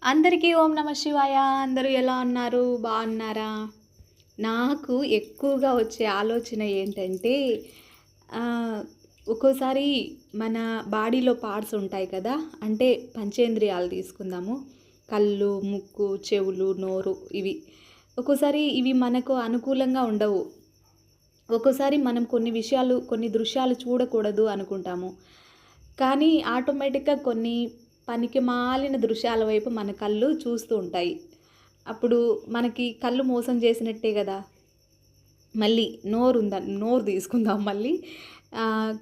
అందరికీ ఓం నమ శివాయ. అందరూ ఎలా ఉన్నారు? బాగున్నారా? నాకు ఎక్కువగా వచ్చే ఆలోచన ఏంటంటే ఆహ్, ఒక్కోసారి మన బాడీలో పార్ట్స్ ఉంటాయి కదా! అంటే పంచేంద్రియాలు తీసుకుందాము. కళ్ళు, ముక్కు, చెవులు, నోరు ఇవి. ఒక్కోసారి ఇవి మనకు అనుకూలంగా ఉండవు. ఒక్కోసారి మనం కొన్ని దృశ్యాలు చూడకూడదు అనుకుంటాము. కానీ ఆటోమేటిక్‌గా కొన్ని పనికిమాలిన దృశ్యాల వైపు మన కళ్ళు చూస్తూ ఉంటాయి. అప్పుడు మనకి కళ్ళు మోసం చేసినట్టే గదా! మళ్ళీ నోరు తీసుకుందాం మళ్ళీ.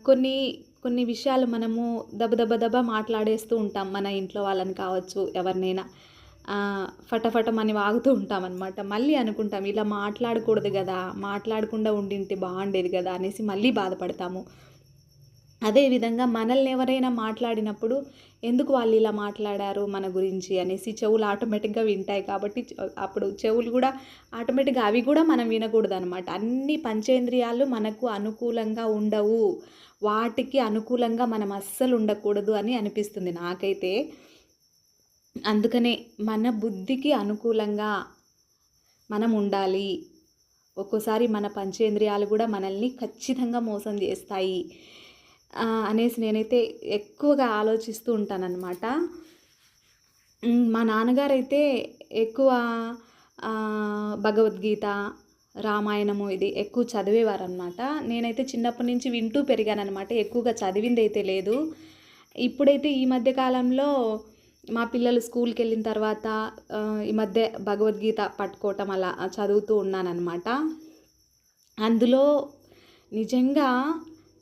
కొన్ని కొన్ని విషయాలు మనము దబ దబ దబ మాట్లాడేస్తూ ఉంటాం. మన ఇంట్లో వాళ్ళని కావచ్చు, ఎవరినైనా. ఫటఫటమని వాగుతూ ఉంటామనమాట. మళ్ళీ అనుకుంటాం ఇలా మాట్లాడకూడదు గదా! మాట్లాడకుండా ఉండింటే బావుండేది గదా! అనేసి మళ్ళీ బాధపడతాము. అదే విధంగా మనల్ని ఎవరైనా మాట్లాడినప్పుడు ఎందుకు వాళ్ళు ఇలా మాట్లాడారు మన గురించి అనేసి చెవులు ఆటోమేటిక్‌గా వింటాయి కాబట్టి అప్పుడు చెవులు గూడా ఆటోమేటిక్‌గా అవి గూడా మనం వినకూడదనమాట. అన్ని పంచేంద్రియాలు మనకు అనుకూలంగా ఉండవు. వాటికి అనుకూలంగా మనం అస్సలు ఉండకూడదు అని అనిపిస్తుంది నాకైతే. అందుకనే మన బుద్ధికి అనుకూలంగా మనం ఉండాలి. ఒక్కోసారి మన పంచేంద్రియాలు గూడా మనల్ని ఖచ్చితంగా మోసం జేస్తాయి. అనేసి నేనైతే ఎక్కువగా ఆలోచిస్తూ ఉంటాననమాట. మా నాన్నగారైతే ఎక్కువ భగవద్గీత, రామాయణము ఇది ఎక్కువ చదివేవారనమాట. నేనైతే చిన్నప్పటి నుంచి వింటూ పెరిగాననమాట. ఎక్కువగా చదివిందైతే లేదు. ఇప్పుడైతే ఈ మధ్య కాలంలో మా పిల్లలు స్కూల్‌కెళ్ళిన తర్వాత ఈ మధ్య భగవద్గీత పట్టుకోవటం అలా చదువుతూ ఉన్నాననమాట. అందులో నిజంగా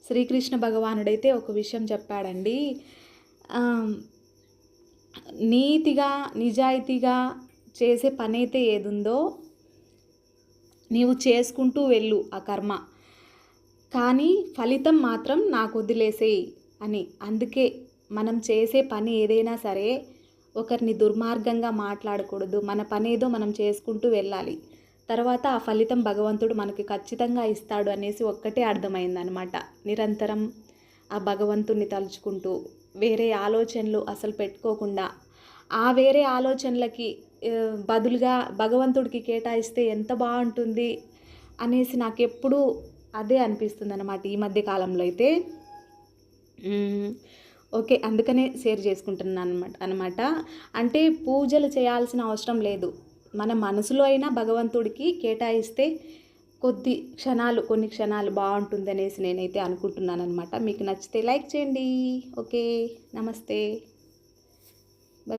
శ్రీకృష్ణ భగవానుడైతే ఒక విషయం చెప్పాడండి. నీతిగా, నిజాయితీగా చేసే పనైతే ఏదుందో నీవు చేసుకుంటూ వెళ్ళు ఆ కర్మ. కానీ ఫలితం మాత్రం నాకొదిలేసేయి అని. అందుకే మనం చేసే పని ఏదైనా సరే ఒకరిని దుర్మార్గంగా మాట్లాడకూడదు. మన పనేదో మనం చేసుకుంటూ వెళ్ళాలి. తర్వాత ఆ ఫలితం భగవంతుడు మనకి ఖచ్చితంగా ఇస్తాడు అనేసి ఒక్కటే అర్థమైందనమాట. నిరంతరం ఆ భగవంతుడిని తలుచుకుంటూ వేరే ఆలోచనలు అసలు పెట్టుకోకుండా వేరే ఆలోచనలకి బదులుగా భగవంతుడికి కేటాయిస్తే ఎంత బాగుంటుంది అనేసి నాకెప్పుడూ అదే అనిపిస్తుందన్నమాట ఈ మధ్య కాలంలో అయితే. ఓకే. అందుకనే షేర్ చేసుకుంటున్నాను అనమాట. అంటే పూజలు చేయాల్సిన అవసరం లేదు. మన మనసులో అయినా భగవంతుడికి కేటాయిస్తే కొన్ని క్షణాలు బాగుంటుందనేసి నేనైతే అనుకుంటున్నాననమాట. మీకు నచ్చితే లైక్ చేయండి. ఓకే. నమస్తే.